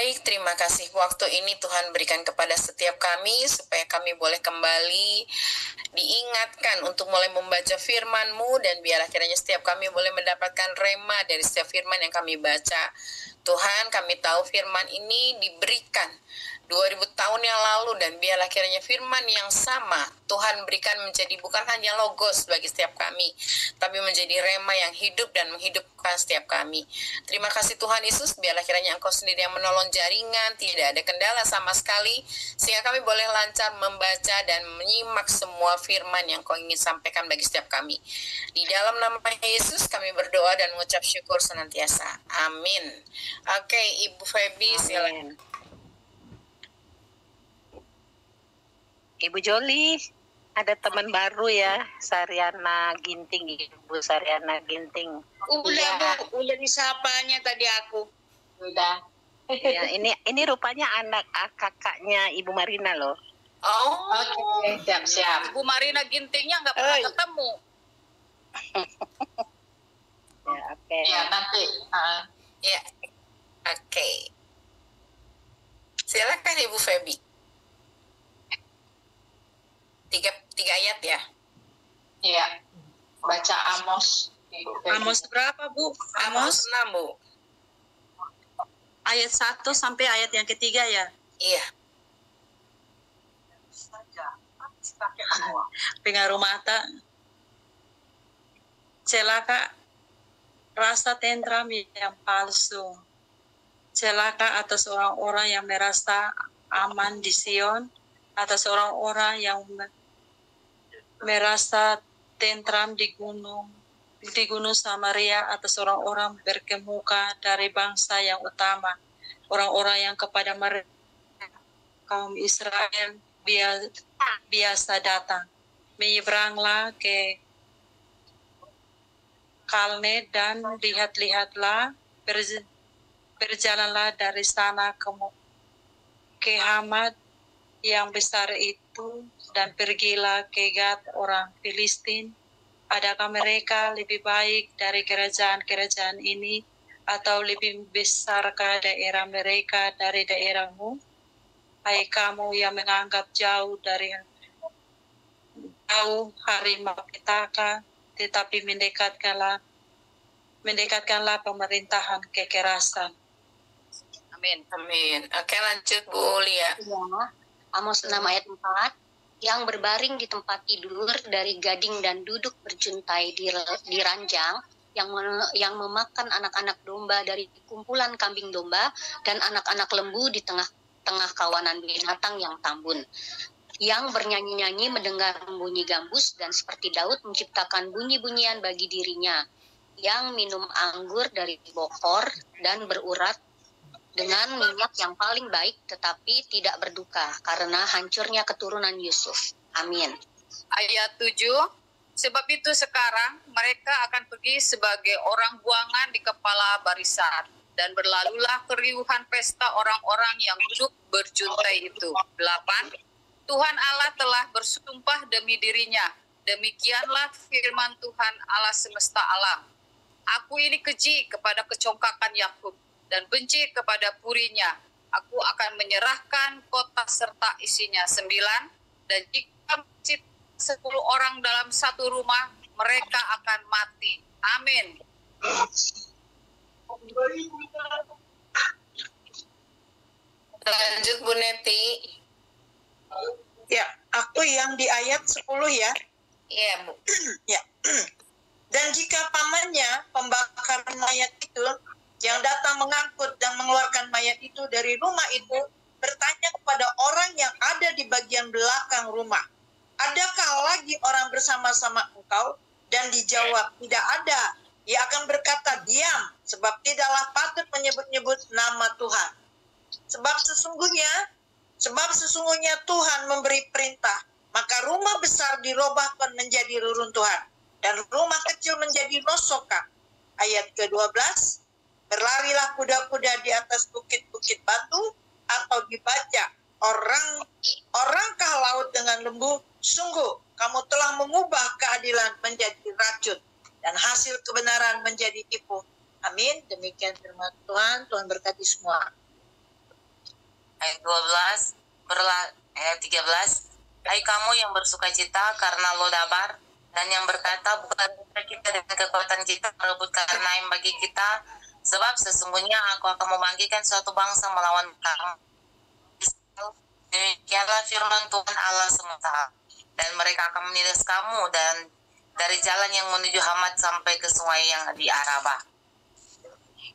Baik, terima kasih. Waktu ini Tuhan berikan kepada setiap kami supaya kami boleh kembali diingatkan untuk mulai membaca firman-Mu, dan biarlah kiranya setiap kami boleh mendapatkan rema dari setiap firman yang kami baca. Tuhan, kami tahu firman ini diberikan 2000 tahun yang lalu, dan biarlah kiranya firman yang sama Tuhan berikan menjadi bukan hanya logos bagi setiap kami, tapi menjadi rema yang hidup dan menghidupkan setiap kami. Terima kasih Tuhan Yesus, biarlah kiranya Engkau sendiri yang menolong jaringan, tidak ada kendala sama sekali, sehingga kami boleh lancar membaca dan menyimak semua firman yang Kau ingin sampaikan bagi setiap kami. Di dalam nama Yesus kami berdoa dan mengucap syukur senantiasa. Amin. Oke, Ibu Febi, silakan. Ibu Joli, ada teman baru ya, Sariana Ginting, Ibu Sariana Ginting. Udah ya. Bu, udah disapanya tadi aku. Udah. Ya, ini rupanya anak kakaknya Ibu Marina loh. Oh, oke, siap. Ibu Marina Gintingnya nggak pernah ketemu. Ya, oke. Ya, nanti. Ya, oke. Silakan Ibu Febi. Tiga ayat ya? Iya. Baca Amos. Amos berapa, Bu? Amos 6, Bu. Ayat 1 sampai ayat yang ketiga ya? Iya. Pengaruh mata. Celaka rasa tentram yang palsu. Celaka atas orang-orang yang merasa aman di Sion, atas orang-orang yang merasa tentram di gunung Samaria, atas orang-orang berkemuka dari bangsa yang utama, orang-orang yang kepada mereka kaum Israel biasa datang. Menyeberanglah ke Kalne dan lihat-lihatlah, berjalanlah dari sana ke Hamat yang besar itu, dan pergilah ke Gat orang Filistin. Adakah mereka lebih baik dari kerajaan-kerajaan ini, atau lebih besarkah daerah mereka dari daerahmu? Hai kamu yang menganggap jauh harimau petaka, tetapi mendekatkanlah pemerintahan kekerasan. Amin. Amin. Oke, lanjut Bu Lia. Ya. Amos 6 ayat 4, yang berbaring di tempat tidur dari gading dan duduk berjuntai di ranjang, yang memakan anak-anak domba dari kumpulan kambing domba dan anak-anak lembu di tengah-tengah kawanan binatang yang tambun, yang bernyanyi-nyanyi mendengar bunyi gambus, dan seperti Daud menciptakan bunyi-bunyian bagi dirinya, yang minum anggur dari bokor dan berurat dengan minyak yang paling baik, tetapi tidak berduka karena hancurnya keturunan Yusuf. Amin. Ayat 7, sebab itu sekarang mereka akan pergi sebagai orang buangan di kepala barisan, dan berlalulah keriuhan pesta orang-orang yang duduk berjuntai itu. 8, Tuhan Allah telah bersumpah demi dirinya, demikianlah firman Tuhan Allah semesta alam. Aku ini keji kepada kecongkakan Yakub, dan benci kepada purinya. Aku akan menyerahkan kota serta isinya. 9, dan jika 10 orang dalam satu rumah, mereka akan mati. Amin. Lanjut Bu Neti. Ya, aku yang di ayat 10 ya. Iya Bu. Ya. Dan jika pamannya pembakar mayat itu yang datang mengangkut dan mengeluarkan mayat itu dari rumah itu, bertanya kepada orang yang ada di bagian belakang rumah, adakah lagi orang bersama-sama engkau? Dan dijawab, tidak ada. Ia akan berkata, diam, sebab tidaklah patut menyebut-nyebut nama Tuhan. Sebab sesungguhnya Tuhan memberi perintah, maka rumah besar dirobahkan menjadi reruntuhan, dan rumah kecil menjadi rosokan. Ayat ke-12, berlarilah kuda-kuda di atas bukit-bukit batu, atau dibajak orangkah laut dengan lembu. Sungguh kamu telah mengubah keadilan menjadi racun, dan hasil kebenaran menjadi tipu. Amin. Demikian firman Tuhan. Tuhan berkati semua. ayat 12, ayat 13. Hai kamu yang bersukacita karena Lodabar, dan yang berkata bukan kita dengan kekuatan kita merebut Karnaim bagi kita, sebab sesungguhnya aku akan memanggilkan suatu bangsa melawan kamu. Demikianlah firman Tuhan Allah semesta, dan mereka akan menindas kamu dan dari jalan yang menuju Hamat sampai ke sungai yang di Arabah.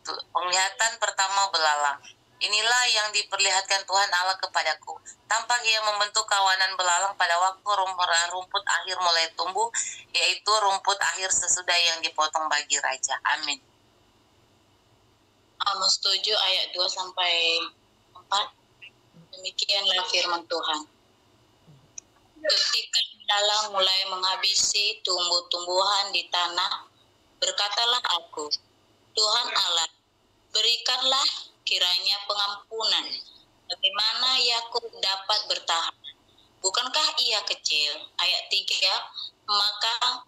Penglihatan pertama belalang. Inilah yang diperlihatkan Tuhan Allah kepadaku. Tampak ia membentuk kawanan belalang pada waktu rumput akhir mulai tumbuh, yaitu rumput akhir sesudah yang dipotong bagi raja. Amin. Amos 7 ayat 2-4. Demikianlah firman Tuhan. Ketika belalang mulai menghabisi tumbuh-tumbuhan di tanah, berkatalah aku, Tuhan Allah, berikanlah kiranya pengampunan. Bagaimana Yakub dapat bertahan? Bukankah ia kecil? Ayat 3, maka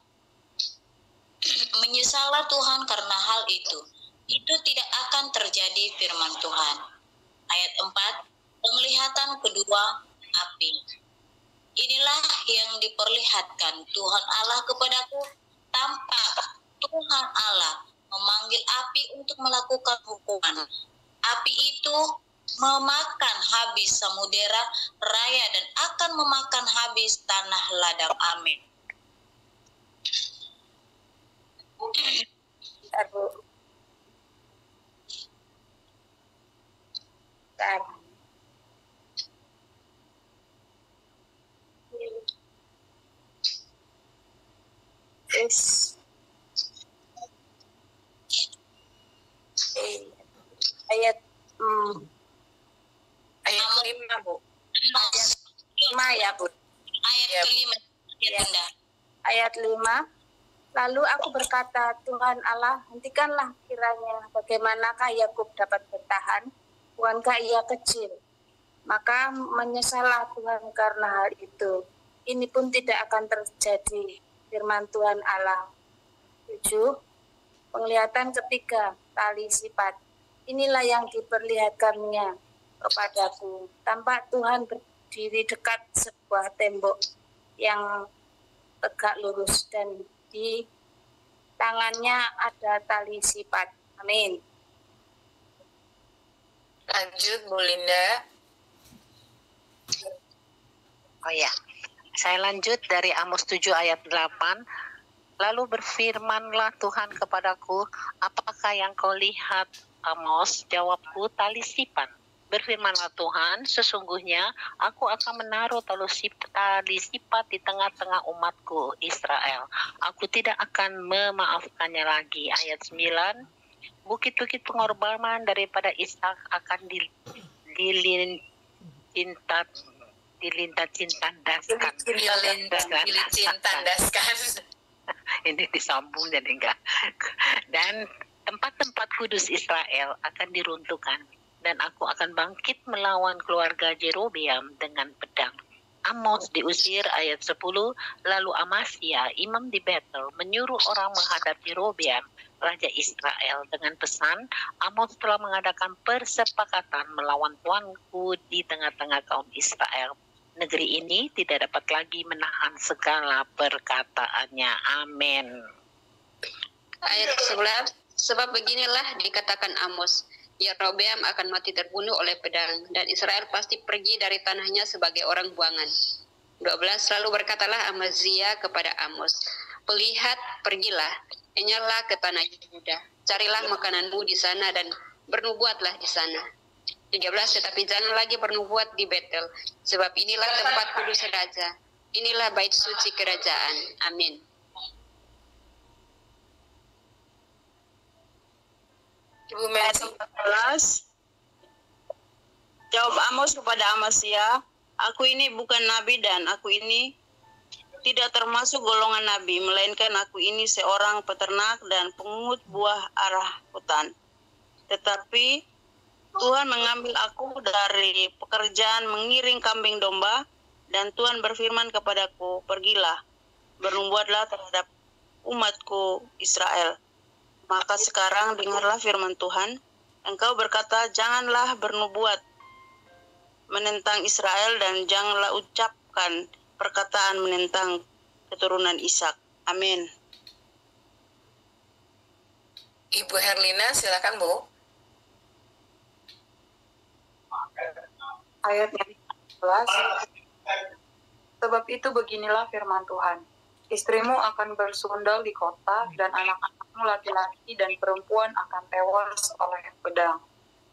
menyesallah Tuhan karena hal itu. Itu tidak akan terjadi firman Tuhan. Ayat 4, penglihatan kedua, api. Inilah yang diperlihatkan Tuhan Allah kepadaku. Tampak Tuhan Allah memanggil api untuk melakukan hukuman. Api itu memakan habis samudera raya dan akan memakan habis tanah ladang. Amin. Ayat 5, Bu. Ayat 5 ya, Bu. Ayat Ya, Bu. kelima. Ya. Ayat 5. Lalu aku berkata, Tuhan Allah, hentikanlah kiranya bagaimanakah Yakub dapat bertahan, bukankah ia kecil? Maka menyesallah Tuhan karena hal itu. Ini pun tidak akan terjadi, firman Tuhan Allah. 7. Penglihatan ketiga, tali sifat. Inilah yang diperlihatkannya kepadaku. Tampak Tuhan berdiri dekat sebuah tembok yang tegak lurus dan di tangannya ada tali sifat. Amin. Lanjut, Bu Linda. Oh ya, saya lanjut dari Amos 7 ayat 8. Lalu berfirmanlah Tuhan kepadaku, apakah yang kau lihat, Amos? Jawabku, tali sifat. Berfirmanlah Tuhan, sesungguhnya aku akan menaruh tali sifat di tengah-tengah umatku Israel. Aku tidak akan memaafkannya lagi. Ayat 9, bukit-bukit pengorbanan daripada Ishak akan Dilintandaskan. Ini disambung jadi enggak. Dan tempat-tempat kudus Israel akan diruntuhkan, dan aku akan bangkit melawan keluarga Jerobeam dengan pedang. Amos diusir. Ayat 10, lalu Amasya, imam di Betel, menyuruh orang menghadap Jerobeam, raja Israel, dengan pesan, Amos telah mengadakan persepakatan melawan tuanku di tengah-tengah kaum Israel. Negeri ini tidak dapat lagi menahan segala perkataannya. Amin. Ayat 11, sebab beginilah dikatakan Amos, Yerobeam akan mati terbunuh oleh pedang, dan Israel pasti pergi dari tanahnya sebagai orang buangan. 12, lalu berkatalah Amazia kepada Amos, pergilah, enyahlah ke tanah Yuda, carilah makananmu di sana dan bernubuatlah di sana. 13, tetapi jangan lagi bernubuat di Betel, sebab inilah tempat kudus raja, inilah bait suci kerajaan. Amin. Ibu Mercy. 14. Jawab Amos kepada Amasya, aku ini bukan nabi dan aku ini tidak termasuk golongan nabi, melainkan aku ini seorang peternak dan pengungut buah arah hutan. Tetapi Tuhan mengambil aku dari pekerjaan mengiring kambing domba, dan Tuhan berfirman kepadaku, pergilah, bernubuatlah terhadap umatku Israel. Maka sekarang dengarlah firman Tuhan, engkau berkata, janganlah bernubuat menentang Israel dan janganlah ucapkan perkataan menentang keturunan Ishak. Amin. Ibu Herlina, silakan Bu. Ayat yang 11. Sebab itu beginilah firman Tuhan. Istrimu akan bersundal di kota, dan anak-anakmu laki-laki dan perempuan akan tewas oleh pedang.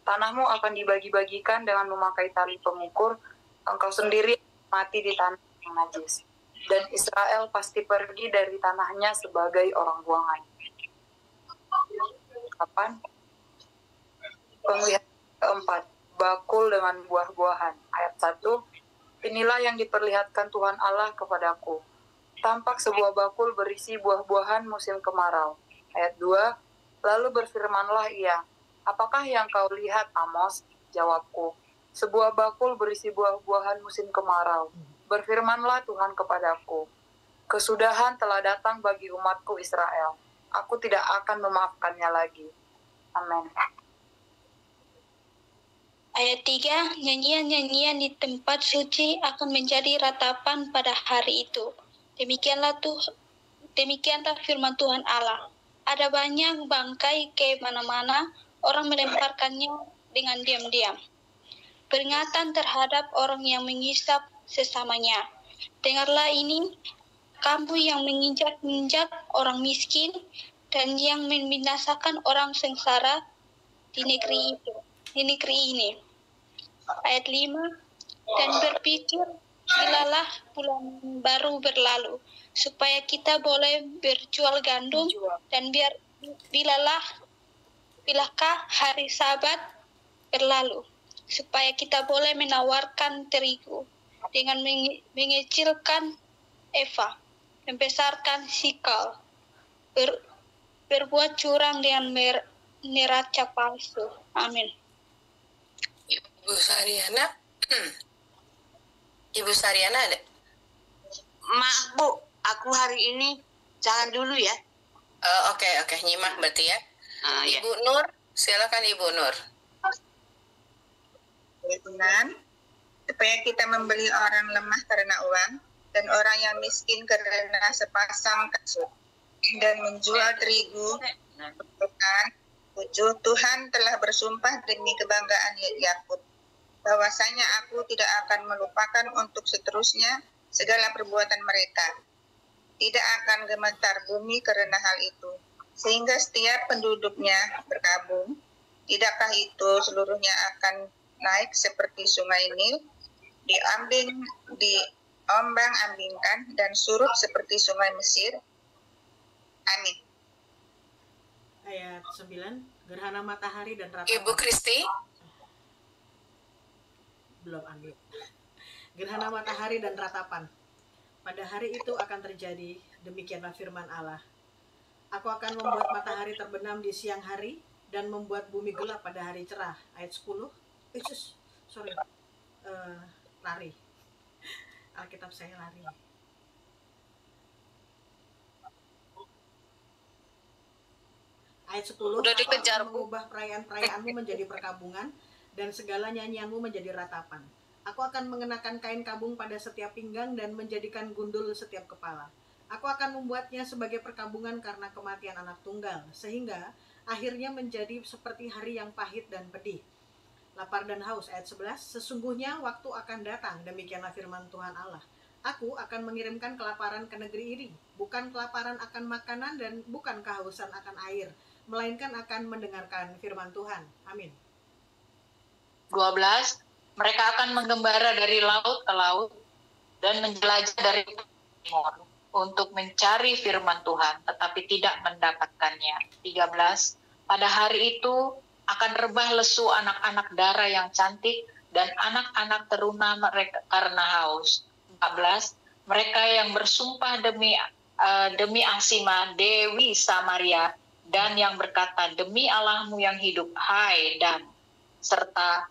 Tanahmu akan dibagi-bagikan dengan memakai tali pengukur, engkau sendiri mati di tanah yang najis. Dan Israel pasti pergi dari tanahnya sebagai orang buangan. Kapan? Penglihatan keempat, bakul dengan buah-buahan. Ayat 1, inilah yang diperlihatkan Tuhan Allah kepadaku. Tampak sebuah bakul berisi buah-buahan musim kemarau. Ayat 2, lalu berfirmanlah ia, apakah yang kau lihat, Amos? Jawabku, sebuah bakul berisi buah-buahan musim kemarau. Berfirmanlah Tuhan kepadaku, kesudahan telah datang bagi umatku Israel. Aku tidak akan memaafkannya lagi. Amin. Ayat 3, nyanyian-nyanyian di tempat suci akan menjadi ratapan pada hari itu. Demikianlah firman Tuhan Allah. Ada banyak bangkai ke mana-mana, orang melemparkannya dengan diam-diam. Peringatan terhadap orang yang mengisap sesamanya. Dengarlah ini, kamu yang menginjak-injak orang miskin dan yang membinasakan orang sengsara di negeri ini. Ayat 5, dan berpikir, bilalah bulan baru berlalu, supaya kita boleh berjual gandum, dan bilakah hari Sabat berlalu, supaya kita boleh menawarkan terigu, dengan mengecilkan eva, membesarkan sikal, berbuat curang dengan neraca palsu. Amin. Ibu Sariana, Ibu Sariana ada? Maaf Bu, aku hari ini jangan dulu ya. Oke, nyimak berarti ya. Ya. Ibu Nur, silakan Ibu Nur. Tuhan, supaya kita membeli orang lemah karena uang dan orang yang miskin karena sepasang kasut dan menjual terigu. Tuhan, Tuhan telah bersumpah demi kebanggaan Yakub, bahwasanya aku tidak akan melupakan untuk seterusnya segala perbuatan mereka. Tidak akan gemetar bumi karena hal itu, sehingga setiap penduduknya berkabung. Tidakkah itu seluruhnya akan naik seperti sungai Nil, diombang-ambingkan dan surut seperti sungai Mesir. Amin. Ayat 9, gerhana matahari dan ratapan. Ibu Kristi. Belum ambil. Gerhana matahari dan ratapan. Pada hari itu akan terjadi, demikianlah firman Allah. Aku akan membuat matahari terbenam di siang hari dan membuat bumi gelap pada hari cerah. Ayat 10. Lari. Alkitab saya lari. Ayat 10, udah dikejar, aku mengubah perayaan-perayaanmu menjadi perkabungan dan segala nyanyianmu menjadi ratapan. Aku akan mengenakan kain kabung pada setiap pinggang dan menjadikan gundul setiap kepala. Aku akan membuatnya sebagai perkabungan karena kematian anak tunggal, sehingga akhirnya menjadi seperti hari yang pahit dan pedih. Lapar dan haus, ayat 11, sesungguhnya waktu akan datang, demikianlah firman Tuhan Allah. Aku akan mengirimkan kelaparan ke negeri ini, bukan kelaparan akan makanan dan bukan kehausan akan air, melainkan akan mendengarkan firman Tuhan. Amin. 12, mereka akan menggembara dari laut ke laut dan menjelajah dari timur untuk mencari firman Tuhan, tetapi tidak mendapatkannya. 13, pada hari itu akan rebah lesu anak-anak dara yang cantik dan anak-anak teruna mereka karena haus. 14, mereka yang bersumpah demi Asima, Dewi Samaria, dan yang berkata, demi Allahmu yang hidup, hai Dan, serta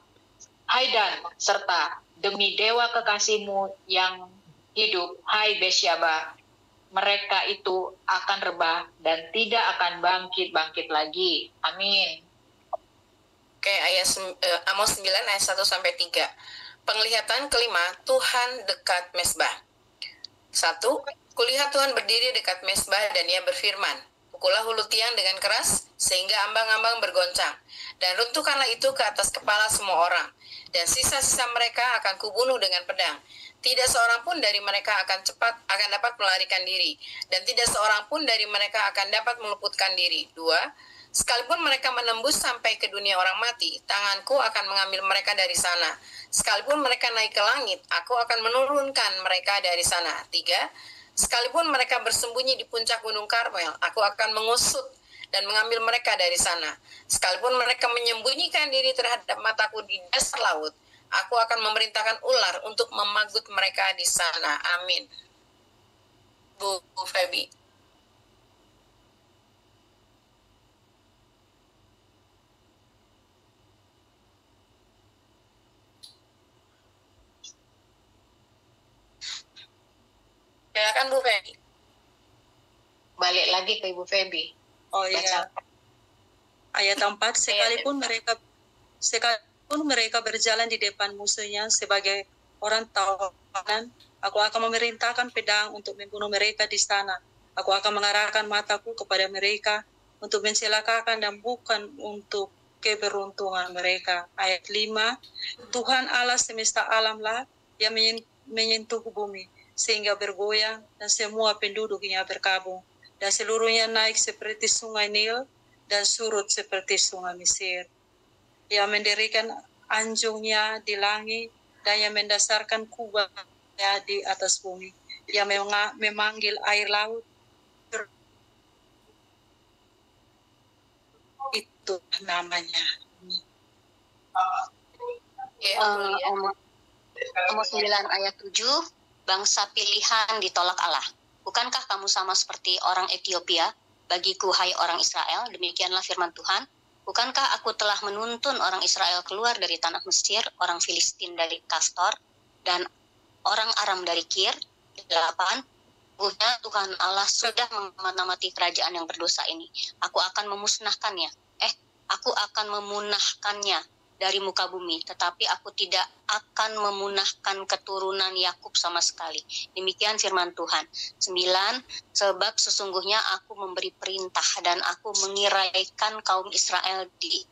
demi dewa kekasihmu yang hidup, hai Besyaba, mereka itu akan rebah dan tidak akan bangkit lagi. Amin. Oke, Amos 9 ayat 1-3. Penglihatan kelima, Tuhan dekat mesbah. 1. Kulihat Tuhan berdiri dekat mesbah dan ia berfirman, pukullah hulu tiang dengan keras, sehingga ambang-ambang bergoncang, dan runtuhkanlah itu ke atas kepala semua orang, dan sisa-sisa mereka akan kubunuh dengan pedang. Tidak seorang pun dari mereka akan dapat melarikan diri, dan tidak seorang pun dari mereka akan dapat meluputkan diri. 2. Sekalipun mereka menembus sampai ke dunia orang mati, tanganku akan mengambil mereka dari sana. Sekalipun mereka naik ke langit, aku akan menurunkan mereka dari sana. 3. Sekalipun mereka bersembunyi di puncak gunung Karmel, aku akan mengusut dan mengambil mereka dari sana. Sekalipun mereka menyembunyikan diri terhadap mataku di dasar laut, aku akan memerintahkan ular untuk memagut mereka di sana. Amin. Bu Febi. Silakan Bu Febi. Balik lagi ke Ibu Febi. Oh iya. Ayat 4, sekalipun mereka berjalan di depan musuhnya sebagai orang tawanan, aku akan memerintahkan pedang untuk membunuh mereka di sana. Aku akan mengarahkan mataku kepada mereka untuk mencelakakan dan bukan untuk keberuntungan mereka. Ayat 5, Tuhan Allah semesta alamlah yang menyentuh bumi, sehingga bergoyang dan semua penduduknya berkabung, dan seluruhnya naik seperti sungai Nil dan surut seperti sungai Mesir. Yang mendirikan anjungnya di langit dan yang mendasarkan kubahnya di atas bumi, yang memanggil air laut, itu namanya. Amos 9 ayat 7, bangsa pilihan ditolak Allah. Bukankah kamu sama seperti orang Ethiopia? Bagiku, hai orang Israel, demikianlah firman Tuhan. Bukankah aku telah menuntun orang Israel keluar dari tanah Mesir, orang Filistin dari Kastor, dan orang Aram dari Kir? 8. Tuhan Allah sudah mengamati kerajaan yang berdosa ini. Aku akan memusnahkannya. Aku akan memunahkannya dari muka bumi, tetapi aku tidak akan memunahkan keturunan Yakub sama sekali. Demikian firman Tuhan. 9. Sebab sesungguhnya aku memberi perintah dan aku mengiraikan kaum Israel di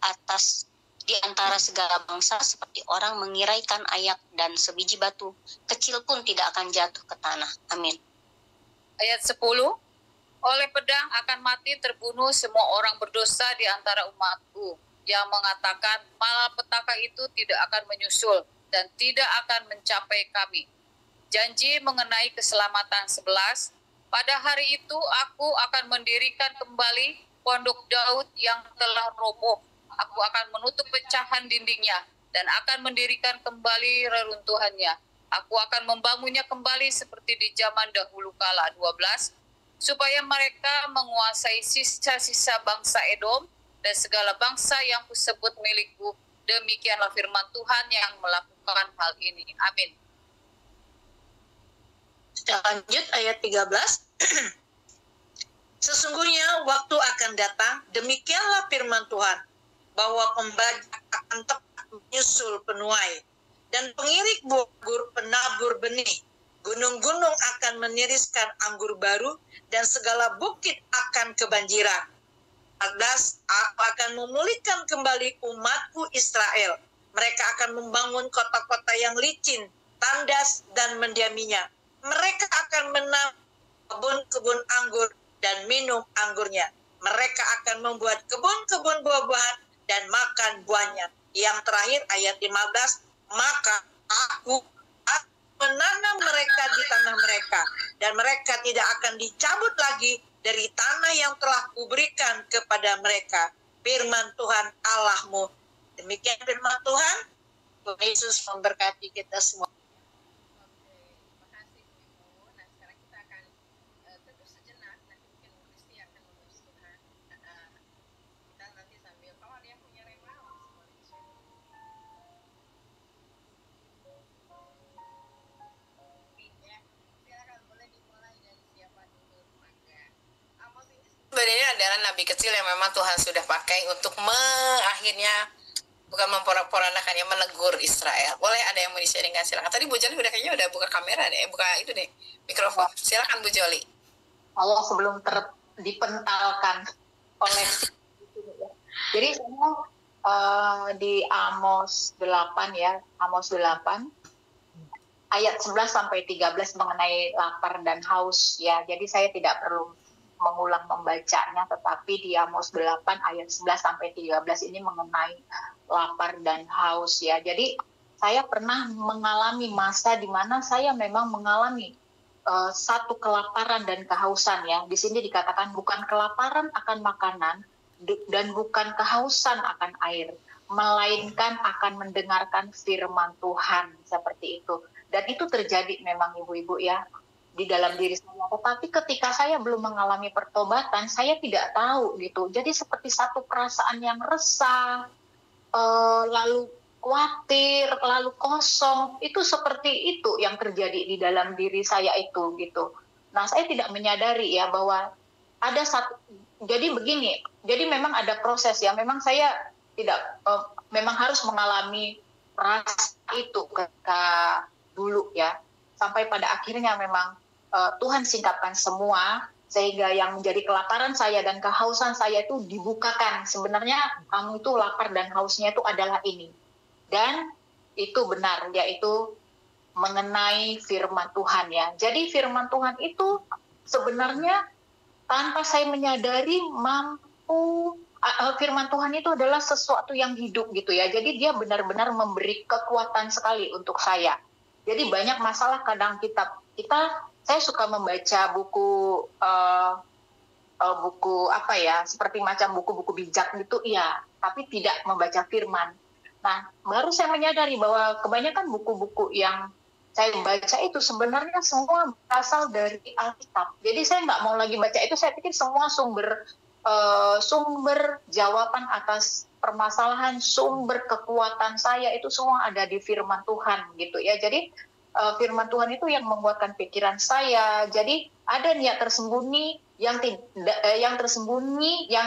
antara segala bangsa seperti orang mengiraikan ayak, dan sebiji batu kecil pun tidak akan jatuh ke tanah. Amin. Ayat 10, oleh pedang akan mati terbunuh semua orang berdosa di antara umatku, yang mengatakan malapetaka itu tidak akan menyusul dan tidak akan mencapai kami. Janji mengenai keselamatan 11, pada hari itu aku akan mendirikan kembali pondok Daud yang telah roboh. Aku akan menutup pecahan dindingnya dan akan mendirikan kembali reruntuhannya. Aku akan membangunnya kembali seperti di zaman dahulu kala. 12, supaya mereka menguasai sisa-sisa bangsa Edom dan segala bangsa yang kusebut milikku. Demikianlah firman Tuhan yang melakukan hal ini. Amin. Kita lanjut ayat 13. Sesungguhnya waktu akan datang, demikianlah firman Tuhan, bahwa pembajak akan tepat menyusul penuai, dan pengirik buah anggur penabur benih. Gunung-gunung akan meniriskan anggur baru, dan segala bukit akan kebanjiran. 14, aku akan memulihkan kembali umatku Israel. Mereka akan membangun kota-kota yang licin, tandas, dan mendiaminya. Mereka akan menanam kebun-kebun anggur dan minum anggurnya. Mereka akan membuat kebun-kebun buah-buahan dan makan buahnya. Yang terakhir ayat 15, maka aku menanam mereka di tanah mereka, dan mereka tidak akan dicabut lagi dari tanah yang telah kuberikan kepada mereka. Firman Tuhan Allahmu. Demikian firman Tuhan. Tuhan Yesus memberkati kita semua. Sebenarnya adalah nabi kecil yang memang Tuhan sudah pakai untuk akhirnya bukan memporak-porandakan, yang menegur Israel. Boleh ada yang mau di-sharingkan, silakan. Tadi Bu Joli kayaknya udah buka kamera deh, buka itu deh, mikrofon. Silakan Bu Joli. Allah sebelum dipentalkan oleh jadi di Amos 8 ya, Amos 8 ayat 11 sampai 13 mengenai lapar dan haus ya. Jadi saya tidak perlu mengulang membacanya, tetapi di Amos 8 ayat 11 sampai 13 ini mengenai lapar dan haus ya. Jadi saya pernah mengalami masa di mana saya memang mengalami satu kelaparan dan kehausan ya. Di sini dikatakan bukan kelaparan akan makanan dan bukan kehausan akan air, melainkan akan mendengarkan firman Tuhan, seperti itu. Dan itu terjadi memang ibu-ibu ya di dalam diri saya. Tetapi ketika saya belum mengalami pertobatan, saya tidak tahu gitu. Jadi seperti satu perasaan yang resah, lalu khawatir, lalu kosong. Itu seperti itu yang terjadi di dalam diri saya itu gitu. Nah, saya tidak menyadari ya bahwa ada satu. Jadi begini. Jadi memang ada proses ya. Memang saya tidak memang harus mengalami rasa itu ketika dulu ya. Sampai pada akhirnya memang Tuhan singkapkan semua, sehingga yang menjadi kelaparan saya dan kehausan saya itu dibukakan. Sebenarnya kamu itu lapar dan hausnya itu adalah ini. Dan itu benar, yaitu mengenai firman Tuhan ya. Jadi firman Tuhan itu sebenarnya tanpa saya menyadari firman Tuhan itu adalah sesuatu yang hidup gitu ya. Jadi dia benar-benar memberi kekuatan sekali untuk saya. Jadi banyak masalah kadang saya suka membaca buku apa ya, seperti macam buku-buku bijak gitu, iya, tapi tidak membaca firman. Nah, baru saya menyadari bahwa kebanyakan buku-buku yang saya baca itu sebenarnya semua berasal dari Alkitab. Jadi saya nggak mau lagi baca itu, saya pikir semua sumber jawaban atas permasalahan, sumber kekuatan saya itu semua ada di firman Tuhan gitu ya. Jadi firman Tuhan itu yang menguatkan pikiran saya. Jadi ada niat tersembunyi yang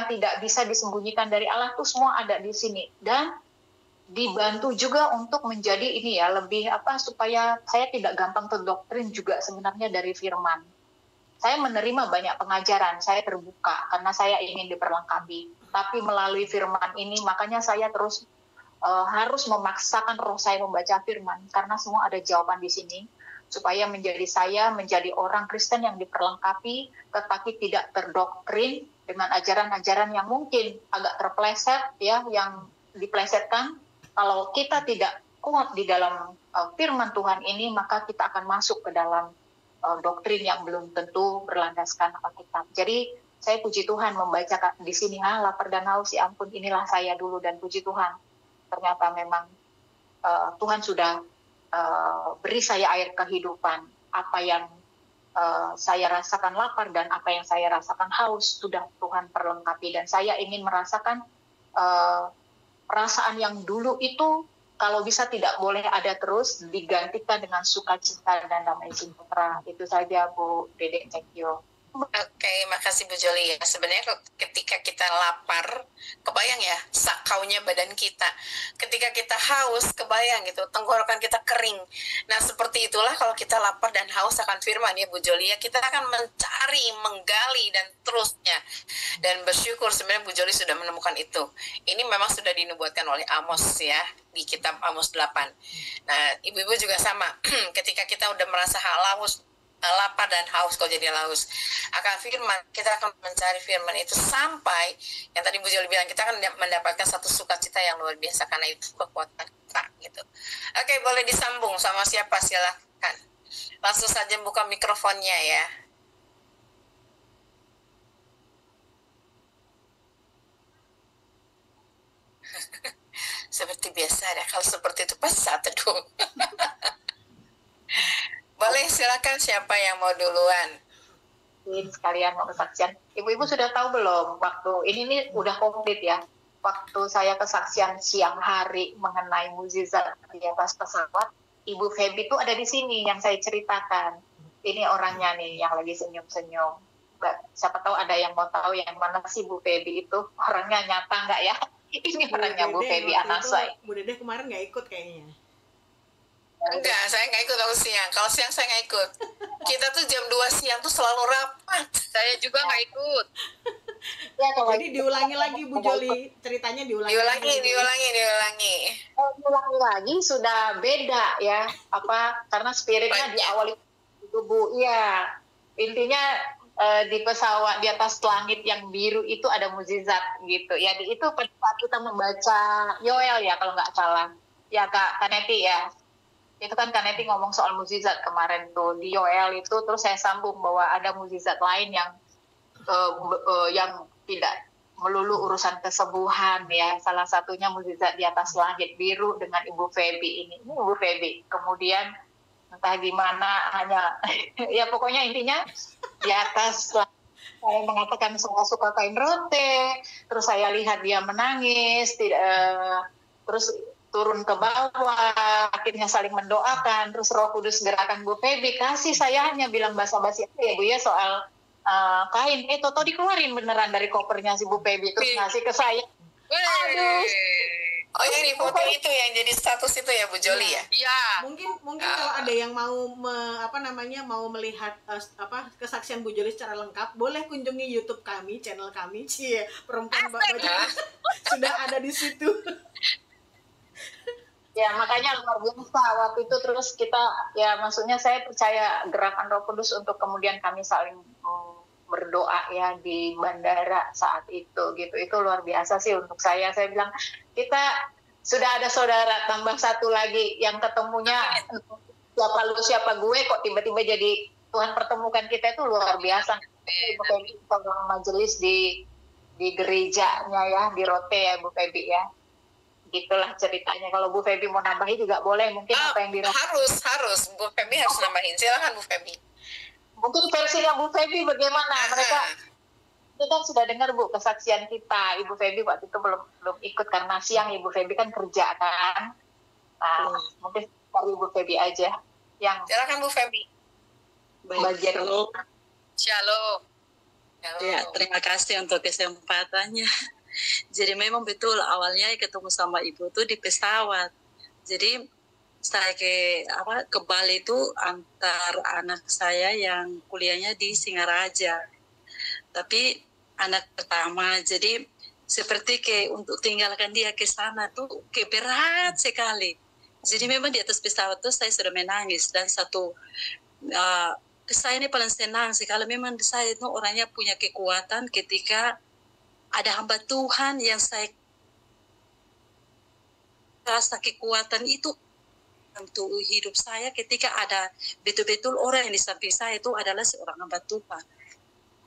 tidak bisa disembunyikan dari Allah, itu semua ada di sini. Dan dibantu juga untuk menjadi ini ya, lebih supaya saya tidak gampang terdoktrin juga sebenarnya dari firman. Saya menerima banyak pengajaran, saya terbuka karena saya ingin diperlengkapi. Tapi melalui firman ini, makanya saya terus harus memaksakan roh saya membaca firman, karena semua ada jawaban di sini, supaya saya menjadi orang Kristen yang diperlengkapi, tetapi tidak terdoktrin dengan ajaran-ajaran yang mungkin agak terpleset ya, yang diplesetkan. Kalau kita tidak kuat di dalam firman Tuhan ini, maka kita akan masuk ke dalam doktrin yang belum tentu berlandaskan Alkitab. Jadi saya puji Tuhan membaca di sini, lapar dan haus, ya ampun, inilah saya dulu, dan puji Tuhan. Ternyata memang Tuhan sudah beri saya air kehidupan. Apa yang saya rasakan lapar dan apa yang saya rasakan haus, sudah Tuhan perlengkapi. Dan saya ingin merasakan perasaan yang dulu itu, kalau bisa tidak boleh ada terus, digantikan dengan sukacita dan damai sejahtera. Itu saja Bu Dede, thank you. Oke, makasih Bu Joli ya. Sebenarnya ketika kita lapar, kebayang ya sakaunya badan kita. Ketika kita haus, kebayang gitu, tenggorokan kita kering. Nah, seperti itulah kalau kita lapar dan haus akan firman ya Bu Joli ya. Kita akan mencari, menggali, dan terusnya. Dan bersyukur sebenarnya Bu Joli sudah menemukan itu. Ini memang sudah dinubuatkan oleh Amos ya, di kitab Amos 8. Nah, ibu-ibu juga sama. Ketika kita udah merasa lapar dan haus, kalau jadi haus akan firman, kita akan mencari firman itu sampai yang tadi Bu Joli bilang, kita akan mendapatkan satu sukacita yang luar biasa karena itu kekuatan kita gitu. Oke, boleh disambung sama siapa, silakan langsung saja buka mikrofonnya ya. Seperti biasa ya, kalau seperti itu pasti saat teduh. Boleh, silakan siapa yang mau duluan. Sekalian mau kesaksian. Ibu-ibu sudah tahu belum, waktu ini udah komplit ya, waktu saya kesaksian siang hari mengenai mukjizat di atas pesawat, Ibu Feby itu ada di sini yang saya ceritakan. Ini orangnya nih yang lagi senyum-senyum. Siapa tahu ada yang mau tahu yang mana sih Bu Feby itu, orangnya nyata nggak ya? Ini orangnya Bu Feby, anak saya. Bu Dede kemarin nggak ikut kayaknya. Enggak, saya nggak ikut kalau siang. Kalau siang saya nggak ikut. Kita tuh jam 2 siang tuh selalu rapat. Saya juga nggak ikut. Ya, Jadi diulangi lagi Bu Joli, ceritanya diulangi. Diulangi. Diulangi lagi sudah beda ya, karena spiritnya di awal itu Bu. Iya, intinya di pesawat di atas langit yang biru itu ada mukjizat gitu ya. Itu pada saat kita membaca Yoel ya kalau nggak salah ya Kak Kaneti ya. Itu kan Kaneti ngomong soal mukjizat kemarin tuh di Yoel itu, terus saya sambung bahwa ada mukjizat lain yang tidak melulu urusan kesembuhan ya. Salah satunya mukjizat di atas langit biru dengan Ibu Feby ini. Ini Ibu Feby. Kemudian entah gimana hanya ya pokoknya intinya di atas saya mengatakan saya suka kain rote, terus saya lihat dia menangis, terus turun ke bawah, akhirnya saling mendoakan, terus Roh Kudus gerakan Bu Feby, kasih saya hanya bilang basa-basi ya Bu ya soal kain, toto dikeluarin beneran dari kopernya si Bu Feby, terus ngasih ke saya. Aduh. Oh yang di foto itu yang jadi status itu ya Bu Joli ya? Iya. Mungkin kalau ada yang mau mau melihat kesaksian Bu Joli secara lengkap, boleh kunjungi YouTube kami, channel kami, Perempuan Baca. Sudah ada di situ. Ya makanya luar biasa waktu itu, terus kita ya maksudnya saya percaya gerakan Roh Kudus untuk kemudian kami saling berdoa ya di bandara saat itu gitu. Itu luar biasa sih untuk saya bilang kita sudah ada saudara tambah satu lagi yang ketemunya siapa lu siapa gue kok tiba-tiba jadi Tuhan pertemukan kita, itu luar biasa. Majelis di gerejanya ya di Rote ya Bu Feby ya. Gitulah ceritanya. Kalau Bu Feby mau nambahin juga boleh, mungkin apa yang harus Bu Feby harus nambahin. Silakan Bu Feby. Mungkin versinya Bu Feby bagaimana? Mereka kita kan sudah dengar Bu kesaksian kita. Ibu Feby waktu itu belum ikut karena siang Ibu Feby kan kerja kan. Nah, mungkin dari Ibu Feby aja yang silakan Bu Feby. Bagian Shalom. Ya, terima kasih untuk kesempatannya. Jadi memang betul awalnya ketemu sama ibu tuh di pesawat. Jadi saya ke Bali itu antar anak saya yang kuliahnya di Singaraja. Tapi anak pertama, jadi seperti untuk tinggalkan dia ke sana tuh berat sekali. Jadi memang di atas pesawat tuh saya sudah menangis, dan saya ini paling senang sekali. Memang saya itu orangnya punya kekuatan ketika ada hamba Tuhan yang saya rasa kekuatan itu untuk hidup saya ketika ada betul-betul orang yang di samping saya itu adalah seorang hamba Tuhan.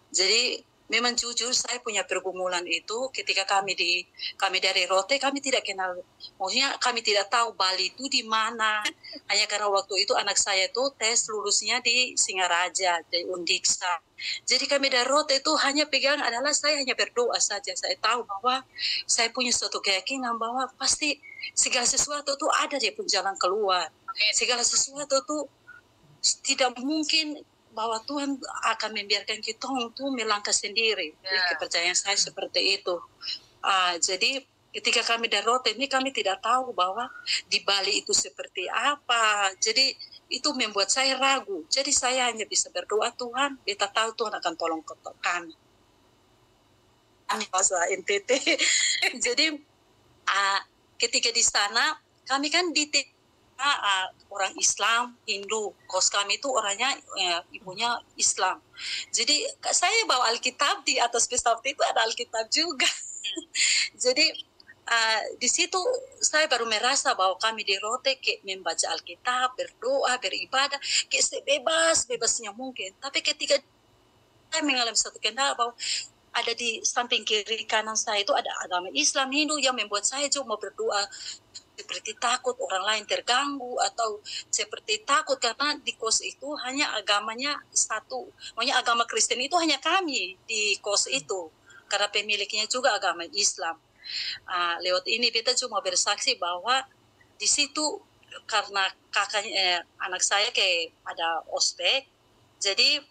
Jadi memang jujur saya punya pergumulan itu ketika kami dari Rote, kami tidak kenal, maksudnya kami tidak tahu Bali itu di mana. Hanya karena waktu itu anak saya itu tes lulusnya di Singaraja, di Undiksa. Jadi kami dari Rote itu hanya pegang adalah saya hanya berdoa saja. Saya tahu bahwa saya punya suatu keyakinan bahwa pasti segala sesuatu itu ada dia pun jalan keluar. Segala sesuatu itu tidak mungkin bahwa Tuhan akan membiarkan kita untuk melangkah sendiri. Kepercayaan saya seperti itu. Jadi ketika kami dari Rote ini kami tidak tahu bahwa di Bali itu seperti apa. Jadi itu membuat saya ragu. Jadi saya hanya bisa berdoa, Tuhan, kita tahu Tuhan akan tolong kami. Bahasa NTT. Jadi ketika di sana kami kan orang Islam, Hindu, kos kami itu orangnya ibunya Islam. Jadi saya bawa Alkitab, di atas pesawat itu ada Alkitab juga. Jadi di situ saya baru merasa bahwa kami di Rote kayak membaca Alkitab, berdoa, beribadah, kayak sebebas-bebasnya mungkin. Tapi ketika saya mengalami satu kendala bahwa ada di samping kiri kanan saya itu ada agama Islam, Hindu yang membuat saya juga mau berdoa seperti takut orang lain terganggu, atau seperti takut karena di kos itu hanya agamanya satu. Makanya agama Kristen itu hanya kami di kos itu karena pemiliknya juga agama Islam. Lewat ini kita cuma bersaksi bahwa di situ karena kakaknya anak saya kayak ada ospek, jadi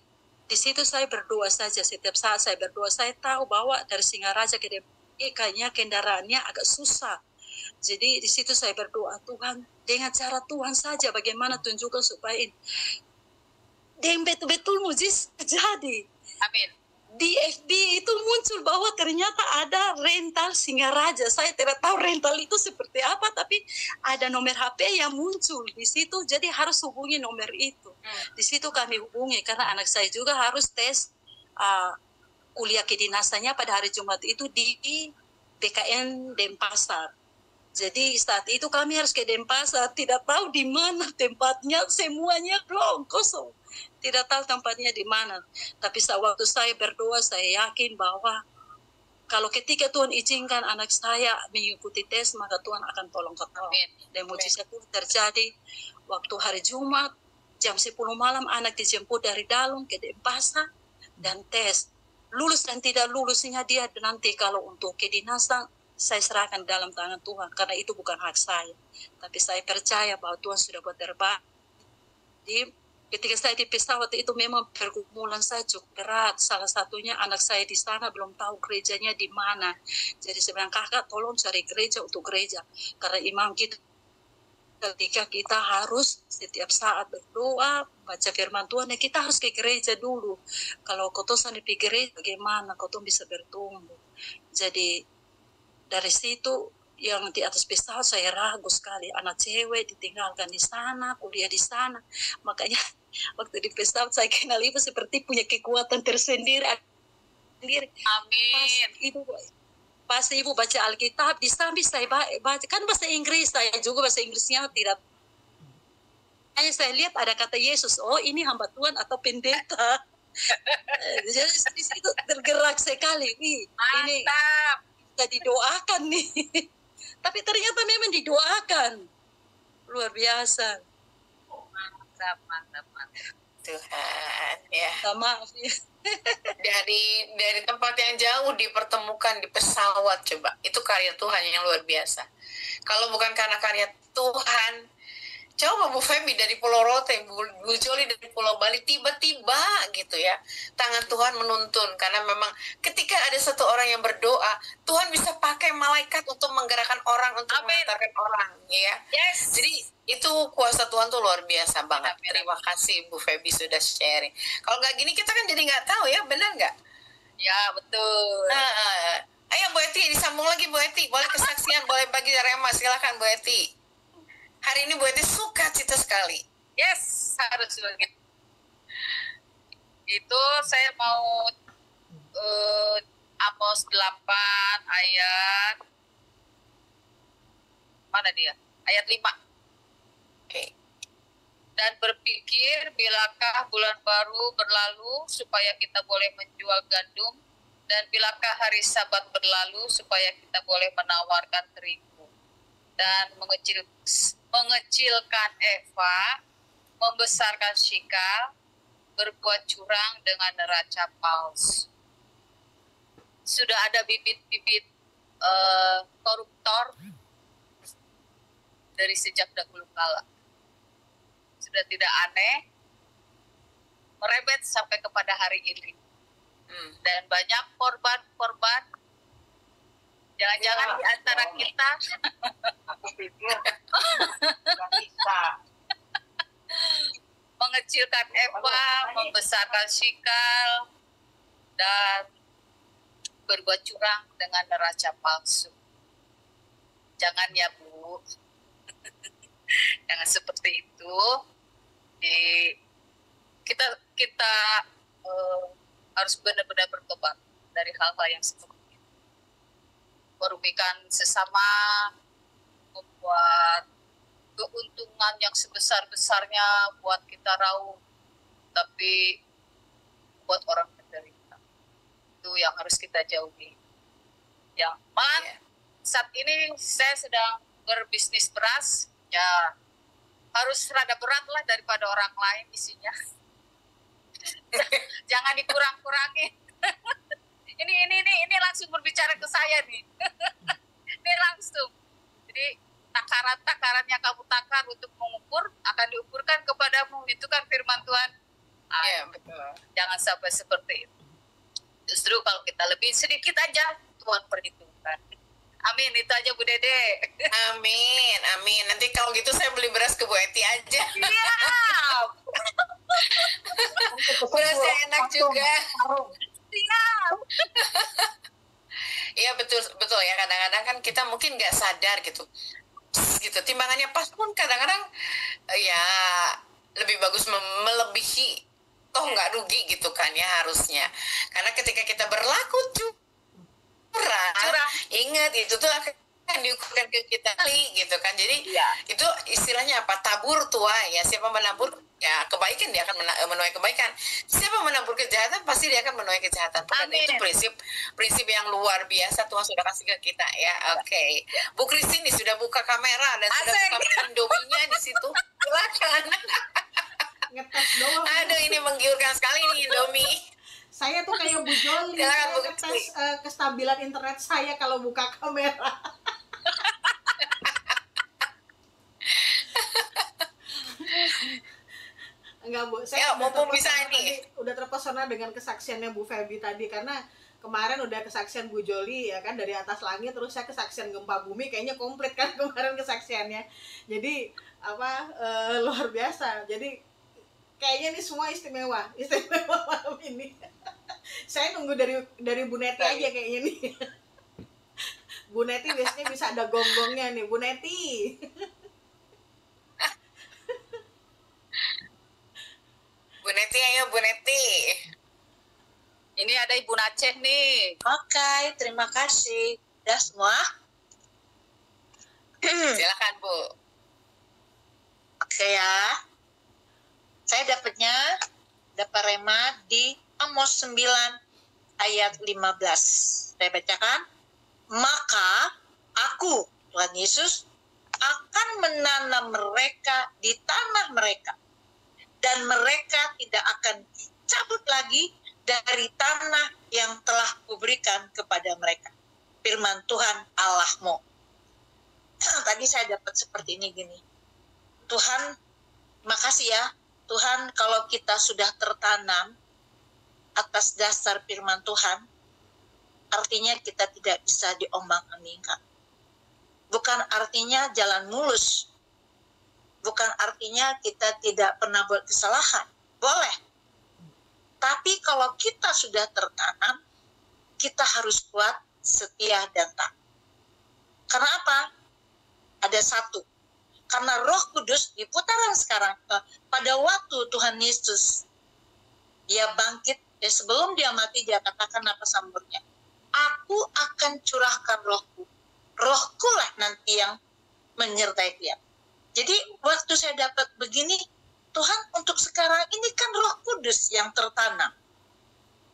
di situ saya berdoa saja. Setiap saat saya berdoa, saya tahu bahwa dari Singaraja ke kayaknya kendaraannya agak susah. Jadi di situ saya berdoa, Tuhan dengan cara Tuhan saja bagaimana tunjukkan supaya dan betul-betul mujizat terjadi. Amin. Di FB itu muncul bahwa ternyata ada rental Singaraja. Saya tidak tahu rental itu seperti apa, tapi ada nomor HP yang muncul di situ. Jadi harus hubungi nomor itu. Di situ kami hubungi karena anak saya juga harus tes kuliah kedinasannya pada hari Jumat itu di PKN Denpasar. Jadi saat itu kami harus ke Denpasar, tidak tahu di mana tempatnya, semuanya belum kosong. Tidak tahu tempatnya di mana. Tapi waktu saya berdoa, saya yakin bahwa kalau ketika Tuhan izinkan anak saya mengikuti tes, maka Tuhan akan tolong ketolong. Dan mujizat itu terjadi waktu hari Jumat, jam 10 malam anak dijemput dari Dalung ke Denpasar dan tes. Lulus dan tidak lulusnya dia nanti kalau untuk kedinasan, saya serahkan dalam tangan Tuhan, karena itu bukan hak saya. Tapi saya percaya bahwa Tuhan sudah buat terbaik. Jadi ketika saya di pesawat itu memang pergumulan saya cukup berat. Salah satunya anak saya di sana belum tahu gerejanya di mana. Jadi saya bilang, kakak tolong cari gereja untuk gereja. Karena imam kita ketika kita harus setiap saat berdoa, baca firman Tuhan, ya kita harus ke gereja dulu. Kalau kau sampai di gereja, bagaimana kau bisa bertumbuh. Jadi dari situ yang di atas pesawat saya ragu sekali. Anak cewek ditinggalkan di sana, kuliah di sana. Makanya waktu di pesawat saya kenal ibu seperti punya kekuatan tersendiri. Amin. Pas ibu baca Alkitab, di samping saya baca, kan bahasa Inggris, saya juga bahasa Inggrisnya tidak. Hanya saya lihat ada kata Yesus, oh ini hamba Tuhan atau pendeta. Jadi di situ tergerak sekali. Mantap. Ini didoakan nih. Tapi ternyata memang didoakan. Luar biasa. Mantap. Tuhan, ya. Maaf ya. Dari tempat yang jauh dipertemukan di pesawat, coba. Itu karya Tuhan yang luar biasa. Kalau bukan karena karya Tuhan, coba Bu Feby dari Pulau Rote, Bu Joli dari Pulau Bali, tiba-tiba gitu ya, tangan Tuhan menuntun. Karena memang ketika ada satu orang yang berdoa, Tuhan bisa pakai malaikat untuk menggerakkan orang, untuk mengantarkan orang, ya. Yes. Jadi itu kuasa Tuhan tuh luar biasa banget. Terima kasih Bu Feby sudah sharing. Kalau nggak gini kita kan jadi nggak tahu ya, benar nggak? Ya, betul. Ayo Bu Eti, disambung lagi Bu Eti. Boleh kesaksian, boleh bagi rema, silakan Bu Eti. Hari ini Bu Eti suka cita sekali. Yes, harus begitu. Itu saya mau Amos 8 ayat mana dia? Ayat 5. Oke. Dan berpikir, bilakah bulan baru berlalu supaya kita boleh menjual gandum, dan bilakah hari Sabat berlalu supaya kita boleh menawarkan terigu, dan mengecilkan Eva, membesarkan Shikal, berbuat curang dengan neraca palsu. Sudah ada bibit-bibit koruptor dari sejak dahulu kala. Sudah tidak aneh, merebet sampai kepada hari ini. Dan banyak korban-korban, jangan-jangan di antara kita aku pikir nggak bisa mengecilkan Eva, membesarkan Shikal, dan berbuat curang dengan neraca palsu. Jangan ya Bu, jangan seperti itu. Kita harus benar-benar bertobat dari hal-hal yang seperti itu. Merugikan sesama, membuat keuntungan yang sebesar-besarnya buat kita raup, tapi buat orang menderita. Itu yang harus kita jauhi. Yang saat ini saya sedang berbisnis beras, ya harus rada berat lah daripada orang lain isinya. Jangan dikurang-kurangin. ini langsung berbicara ke saya nih. Ini langsung. Jadi takaran-takaran yang kamu takar untuk mengukur akan diukurkan kepadamu. Itu kan firman Tuhan. Iya, betul. Jangan sampai seperti itu. Justru kalau kita lebih sedikit aja, Tuhan perhitungkan. Amin, itu aja Bu Dede. Amin, amin. Nanti kalau gitu saya beli beras ke Bu Eti aja. Siap. Berasnya enak juga. Siap. Iya betul betul ya, kadang-kadang kan kita mungkin nggak sadar gitu timbangannya pas pun kadang-kadang ya lebih bagus melebihi, toh nggak rugi gitu kan ya harusnya, karena ketika kita berlaku curang, ingat itu tuh akan diukurkan ke kita kali gitu kan. Jadi itu istilahnya apa, tabur tuai ya, siapa menabur ya kebaikan dia akan menuai kebaikan, siapa menabur kejahatan pasti dia akan menuai kejahatan. Itu prinsip yang luar biasa Tuhan sudah kasih ke kita ya. Oke. Bu Christine sudah buka kamera dan sudah buka Indominya di situ, silakan. Ngetes doang. Aduh, ini menggiurkan sekali nih Indomie. Saya tuh kayak Bu Joli, saya ngetes kestabilan internet saya kalau buka kamera. Enggak Bu, saya udah terpesona dengan kesaksiannya Bu Feby tadi, karena kemarin udah kesaksian Bu Joli ya kan dari atas langit, terus saya kesaksian gempa bumi, kayaknya komplit kan kemarin kesaksiannya. Jadi luar biasa. Jadi kayaknya ini semua istimewa malam ini. Saya nunggu dari Bu Neti aja kayaknya nih. Bu Neti biasanya bisa ada gonggongnya nih, Bu Neti. Bu Neti, ayo Bu Neti. Ini ada Ibu Naceh nih. Oke, terima kasih. Udah semua? Silakan Bu. Oke ya. Saya dapat rema di Amos 9 ayat 15. Saya bacakan. Maka aku, Tuhan Yesus, akan menanam mereka di tanah mereka, dan mereka tidak akan dicabut lagi dari tanah yang telah kuberikan kepada mereka. Firman Tuhan Allahmu. Tadi saya dapat seperti ini gini. Tuhan, makasih ya. Tuhan, kalau kita sudah tertanam atas dasar firman Tuhan, artinya kita tidak bisa diombang-ambingkan. Bukan artinya jalan mulus. Bukan artinya kita tidak pernah buat kesalahan. Boleh. Tapi kalau kita sudah tertanam, kita harus kuat, setia, dan taat. Karena apa? Ada satu. Karena Roh Kudus di putaran sekarang, pada waktu Tuhan Yesus, dia bangkit, sebelum dia mati, dia katakan apa sambutnya? Aku akan curahkan rohku. Rohku lah nanti yang menyertai dia. Jadi waktu saya dapat begini, Tuhan untuk sekarang ini kan Roh Kudus yang tertanam.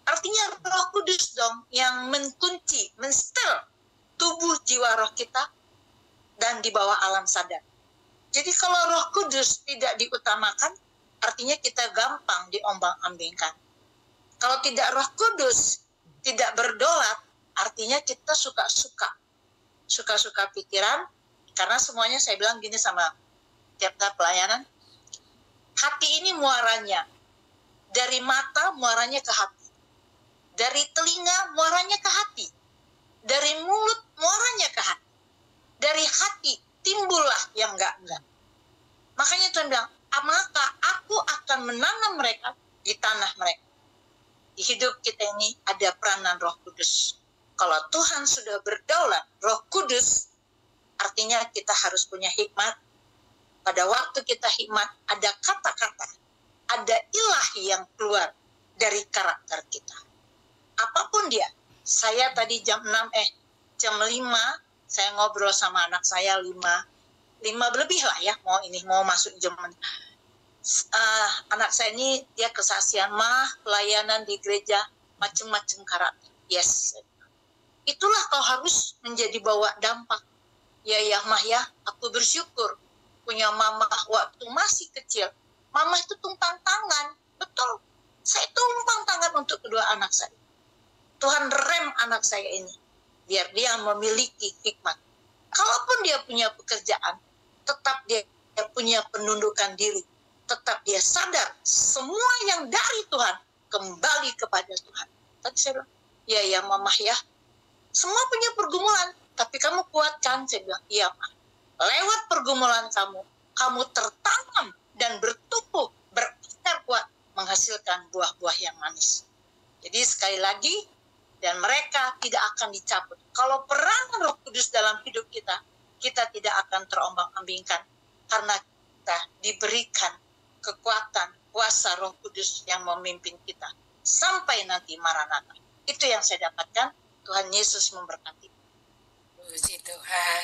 Artinya Roh Kudus dong yang mengunci, mensetel tubuh jiwa roh kita dan di bawah alam sadar. Jadi kalau Roh Kudus tidak diutamakan, artinya kita gampang diombang-ambingkan. Kalau tidak Roh Kudus tidak berdolat, artinya kita suka-suka pikiran, karena semuanya saya bilang gini sama tiap-tiap pelayanan, hati ini muaranya, dari mata muaranya ke hati, dari telinga muaranya ke hati, dari mulut muaranya ke hati, dari hati timbullah yang enggak. Makanya Tuhan bilang, maka aku akan menanam mereka di tanah mereka. Di hidup kita ini ada peranan Roh Kudus. Kalau Tuhan sudah berdaulat, Roh Kudus, artinya kita harus punya hikmat. Pada waktu kita hikmat, ada kata-kata, ada ilahi yang keluar dari karakter kita. Apapun dia, saya tadi jam 5, saya ngobrol sama anak saya 5 lebih lah ya, mau masuk jam. Anak saya ini dia kesaksian, pelayanan di gereja macam-macam karakter. Yes, itulah kau harus menjadi bawa dampak. Ya Mah ya, aku bersyukur punya mama waktu masih kecil. Mama itu tumpang tangan, betul. Saya tumpang tangan untuk kedua anak saya. Tuhan rem anak saya ini biar dia memiliki hikmat. Kalaupun dia punya pekerjaan, tetap dia punya penundukan diri. Tetap dia sadar semua yang dari Tuhan kembali kepada Tuhan. Tadi saya bilang, ya Mama ya, semua punya pergumulan, tapi kamu kuat kan? Saya bilang, iya Ma. Lewat pergumulan kamu tertanam dan bertumbuh, berakar kuat, menghasilkan buah-buah yang manis. Jadi sekali lagi, dan mereka tidak akan dicabut. Kalau peranan Roh Kudus dalam hidup kita, kita tidak akan terombang-ambingkan, karena kita diberikan kekuatan, kuasa Roh Kudus yang memimpin kita sampai nanti Maranatha. Itu yang saya dapatkan. Tuhan Yesus memberkati. Puji Tuhan.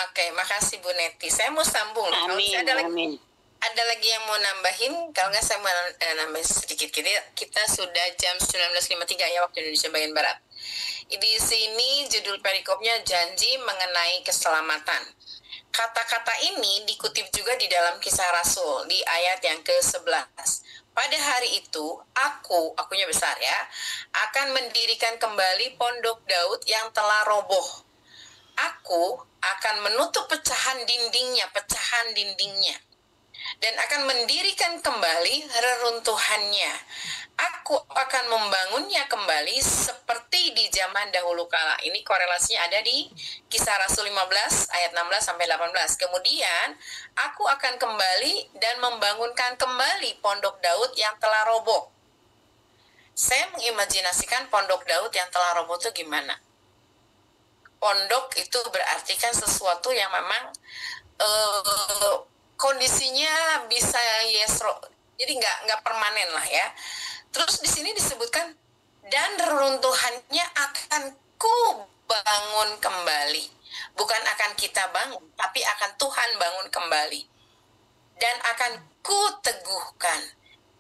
Oke, makasih Bu Neti. Saya mau sambung. Amin, amin. Ada lagi yang mau nambahin? Kalau nggak saya mau nambahin sedikit. Kita sudah jam 19.53 ya waktu Indonesia bagian Barat. Di sini judul perikopnya janji mengenai keselamatan. Kata-kata ini dikutip juga di dalam Kisah Rasul di ayat yang ke-11. Pada hari itu, akunya besar ya, akan mendirikan kembali pondok Daud yang telah roboh. Aku akan menutup pecahan dindingnya, dan akan mendirikan kembali reruntuhannya. Aku akan membangunnya kembali seperti di zaman dahulu kala. Ini korelasinya ada di Kisah Rasul 15 ayat 16 sampai 18. Kemudian aku akan kembali dan membangunkan kembali pondok Daud yang telah roboh. Saya mengimajinasikan pondok Daud yang telah roboh itu gimana? Pondok itu berarti kan sesuatu yang memang kondisinya bisa jadi nggak permanen lah ya. Terus di sini disebutkan dan reruntuhannya akan ku bangun kembali. Bukan akan kita bangun, tapi akan Tuhan bangun kembali. Dan akan ku teguhkan.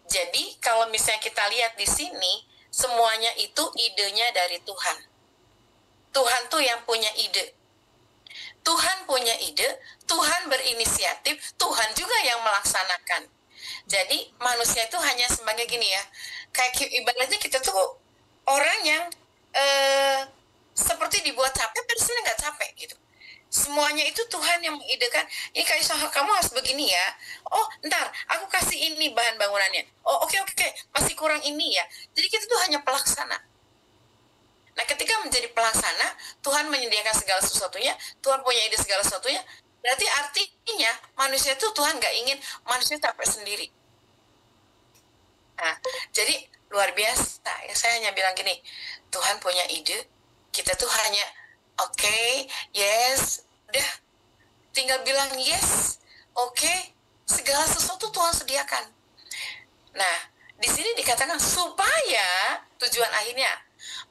Jadi kalau misalnya kita lihat di sini, semuanya itu idenya dari Tuhan. Tuhan tuh yang punya ide. Tuhan punya ide, Tuhan berinisiatif, Tuhan juga yang melaksanakan. Jadi manusia itu hanya sebagai gini ya, kayak ibaratnya kita tuh orang yang seperti dibuat capek, tapi sebenarnya nggak capek gitu. Semuanya itu Tuhan yang mengidekan. Ini kayak kamu harus begini ya. Oh, ntar aku kasih ini bahan bangunannya. Oh, oke, masih kurang ini ya. Jadi kita tuh hanya pelaksana. Nah, ketika menjadi pelaksana, Tuhan menyediakan segala sesuatunya, Tuhan punya ide segala sesuatunya, berarti artinya manusia itu Tuhan nggak ingin manusia capek sendiri. Nah, jadi luar biasa. Ya, saya hanya bilang gini, Tuhan punya ide, kita tuh hanya oke, yes, udah, tinggal bilang yes, oke, segala sesuatu Tuhan sediakan. Nah, di sini dikatakan supaya tujuan akhirnya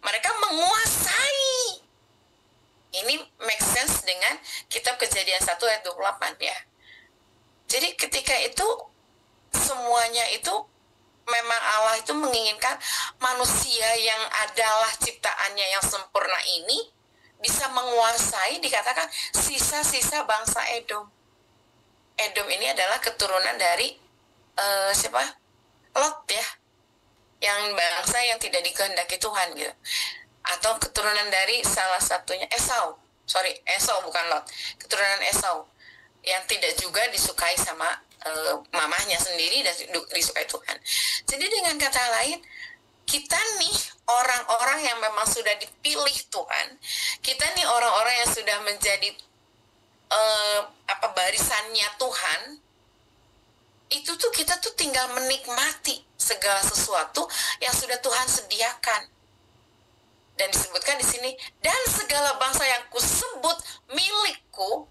mereka menguasai. Ini make sense dengan kitab Kejadian 1 ayat 28 ya. Jadi ketika itu semuanya itu memang Allah itu menginginkan manusia yang adalah ciptaannya yang sempurna ini bisa menguasai, dikatakan sisa-sisa bangsa Edom. Edom ini adalah keturunan dari siapa? Lot ya. Yang bangsa yang tidak dikehendaki Tuhan gitu. Atau keturunan dari salah satunya Esau bukan Lot, keturunan Esau yang tidak juga disukai sama mamahnya sendiri dan disukai Tuhan. Jadi dengan kata lain, kita nih orang-orang yang memang sudah dipilih Tuhan, kita nih orang-orang yang sudah menjadi barisannya Tuhan, itu tuh kita tuh tinggal menikmati segala sesuatu yang sudah Tuhan sediakan. Dan disebutkan di sini, dan segala bangsa yang kusebut milikku,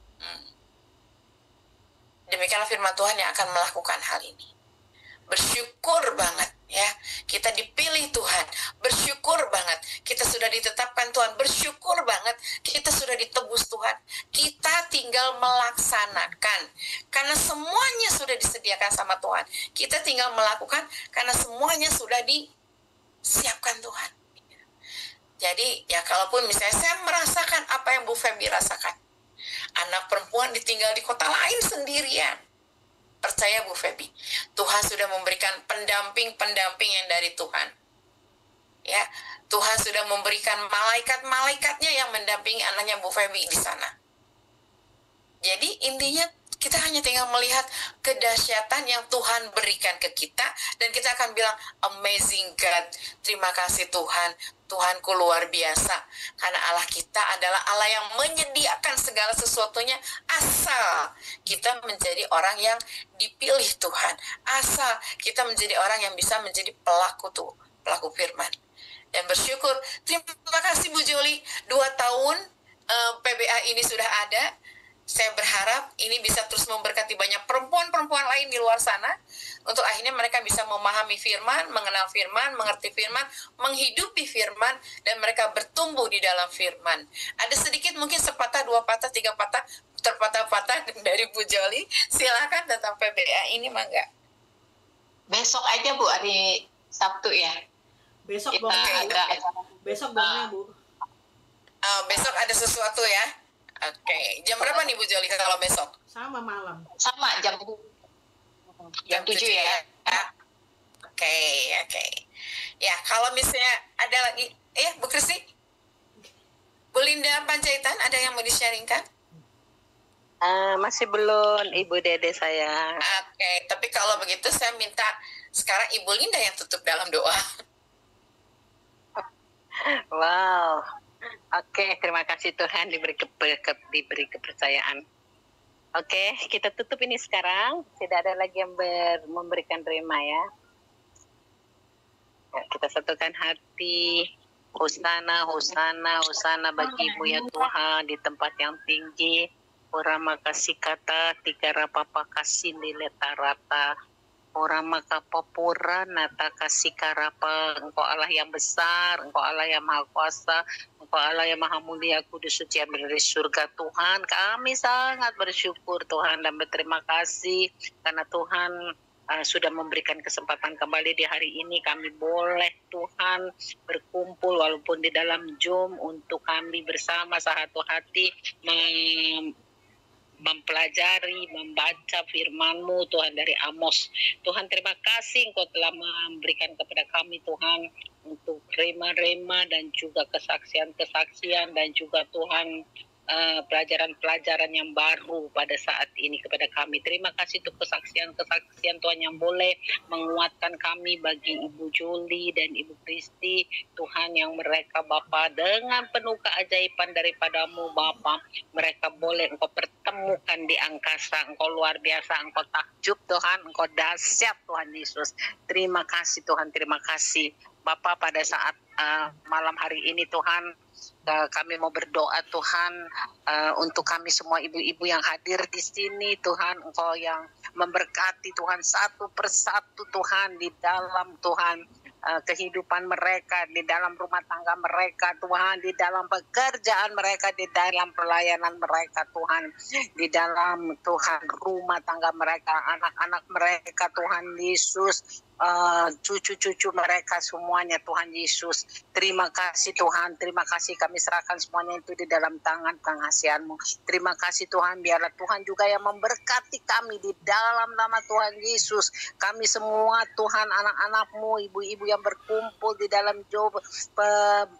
demikianlah firman Tuhan yang akan melakukan hal ini. Bersyukur banget ya, kita dipilih Tuhan, bersyukur banget kita sudah ditetapkan Tuhan, bersyukur banget kita sudah ditebus Tuhan. Kita tinggal melaksanakan karena semuanya sudah disediakan sama Tuhan. Kita tinggal melakukan karena semuanya sudah disiapkan Tuhan. Jadi ya kalaupun misalnya saya merasakan apa yang Bu Feby rasakan, anak perempuan ditinggal di kota lain sendirian, percaya Bu Feby, Tuhan sudah memberikan pendamping yang dari Tuhan. Ya, Tuhan sudah memberikan malaikat-malaikatnya yang mendampingi anaknya Bu Feby di sana. Jadi intinya Kita hanya tinggal melihat kedahsyatan yang Tuhan berikan ke kita, dan kita akan bilang, amazing God, terima kasih Tuhan, Tuhanku luar biasa. Karena Allah kita adalah Allah yang menyediakan segala sesuatunya, asal kita menjadi orang yang dipilih Tuhan, asal kita menjadi orang yang bisa menjadi pelaku firman. Dan bersyukur, terima kasih Bu Joli, 2 tahun PBA ini sudah ada. Saya berharap ini bisa terus memberkati banyak perempuan-perempuan lain di luar sana, untuk akhirnya mereka bisa memahami firman, mengenal firman, mengerti firman, menghidupi firman, dan mereka bertumbuh di dalam firman. Ada sedikit mungkin sepatah, 2 patah, 3 patah, terpatah-patah dari Bu Joli. Silakan tentang PBA ini, mangga. Besok aja Bu, hari Sabtu ya. Besok kita ada besok bongnya Bu. Besok ada sesuatu ya. Oke, jam berapa nih Bu Joli kalau besok? Sama malam. Sama jam 7 ya. Oke. Ya, kalau misalnya ada lagi, Bu Kristi, Bu Linda Panjaitan, ada yang mau di-sharingkan? Masih belum, Ibu Dede saya. Oke, tapi kalau begitu saya minta sekarang Ibu Linda yang tutup dalam doa. Wow. Oke, terima kasih Tuhan diberi kepercayaan. Oke, kita tutup ini sekarang. Tidak ada lagi yang memberikan rema ya. Kita satukan hati. Hosana, Hosana, Hosana bagimu ya Tuhan di tempat yang tinggi. Orang makasih kata tiga rapapa kasih nileta rata. Orang maka popura nata kasih karapa. Engkau Allah yang besar, Engkau Allah yang maha kuasa, Engkau Allah yang maha mulia, kudus suci yang dari surga. Tuhan, kami sangat bersyukur Tuhan dan berterima kasih karena Tuhan sudah memberikan kesempatan kembali di hari ini. Kami boleh Tuhan berkumpul walaupun di dalam Zoom untuk kami bersama satu hati mempelajari, membaca firman-Mu Tuhan dari Amos. Tuhan, terima kasih Engkau telah memberikan kepada kami Tuhan untuk rema-rema dan juga kesaksian-kesaksian dan juga Tuhan pelajaran-pelajaran yang baru pada saat ini kepada kami. Terima kasih untuk kesaksian-kesaksian Tuhan yang boleh menguatkan kami bagi Ibu Joli dan Ibu Kristi Tuhan, yang mereka Bapa dengan penuh keajaiban daripada-Mu Bapa, mereka boleh Engkau pertemukan di angkasa. Engkau luar biasa, Engkau takjub Tuhan, Engkau dahsyat Tuhan Yesus. Terima kasih Tuhan, terima kasih Bapa. Pada saat malam hari ini Tuhan, kami mau berdoa Tuhan untuk kami semua ibu-ibu yang hadir di sini Tuhan. Engkau yang memberkati Tuhan satu persatu Tuhan di dalam Tuhan kehidupan mereka, di dalam rumah tangga mereka Tuhan, di dalam pekerjaan mereka, di dalam pelayanan mereka Tuhan, di dalam Tuhan rumah tangga mereka, anak-anak mereka Tuhan Yesus, cucu-cucu mereka semuanya Tuhan Yesus. Terima kasih Tuhan, terima kasih, kami serahkan semuanya itu di dalam tangan pengasihan-Mu. Terima kasih Tuhan, biarlah Tuhan juga yang memberkati kami di dalam nama Tuhan Yesus. Kami semua Tuhan, anak-anak-Mu, ibu-ibu yang berkumpul di dalam job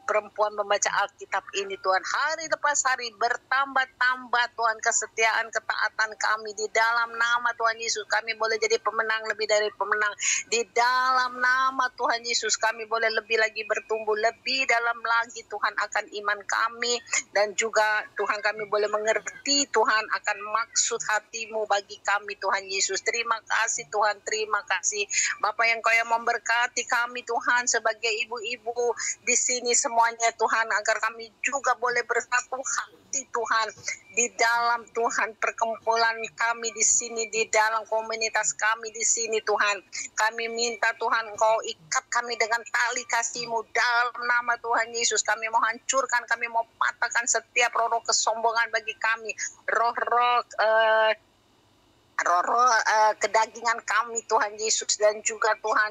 perempuan membaca Alkitab ini Tuhan, hari lepas hari bertambah-tambah Tuhan kesetiaan, ketaatan kami di dalam nama Tuhan Yesus. Kami boleh jadi pemenang, lebih dari pemenang di dalam nama Tuhan Yesus. Kami boleh lebih lagi bertumbuh, lebih dalam lagi Tuhan akan iman kami, dan juga Tuhan kami boleh mengerti Tuhan akan maksud hati-Mu bagi kami Tuhan Yesus. Terima kasih Tuhan, terima kasih Bapa yang Kau yang memberkati kami Tuhan sebagai ibu-ibu di sini semuanya Tuhan, agar kami juga boleh bersatu hati Tuhan di dalam Tuhan perkumpulan kami di sini, di dalam komunitas kami di sini Tuhan. Kami minta Tuhan Engkau ikat kami dengan tali kasih-Mu dalam nama Tuhan Yesus. Kami mau hancurkan, kami mau patahkan setiap roh-roh kesombongan bagi kami, roh-roh kedagingan kami Tuhan Yesus, dan juga Tuhan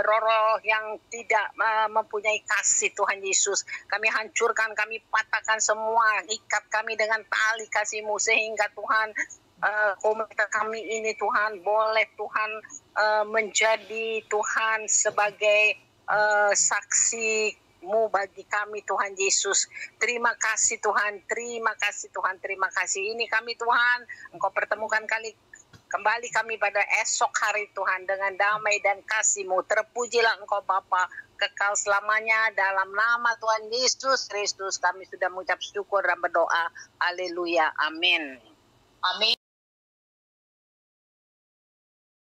roh-roh yang tidak mempunyai kasih Tuhan Yesus. Kami hancurkan, kami patahkan semua, ikat kami dengan tali kasih-Mu, sehingga Tuhan komunitas kami ini Tuhan boleh Tuhan menjadi Tuhan sebagai saksi Mu bagi kami Tuhan Yesus. Terima kasih Tuhan, terima kasih Tuhan, terima kasih. Ini kami Tuhan, Engkau pertemukan kembali kami pada esok hari Tuhan dengan damai dan kasih-Mu. Terpujilah Engkau Bapa kekal selamanya, dalam nama Tuhan Yesus Kristus kami sudah mengucap syukur dan berdoa. Haleluya, amin. Amin.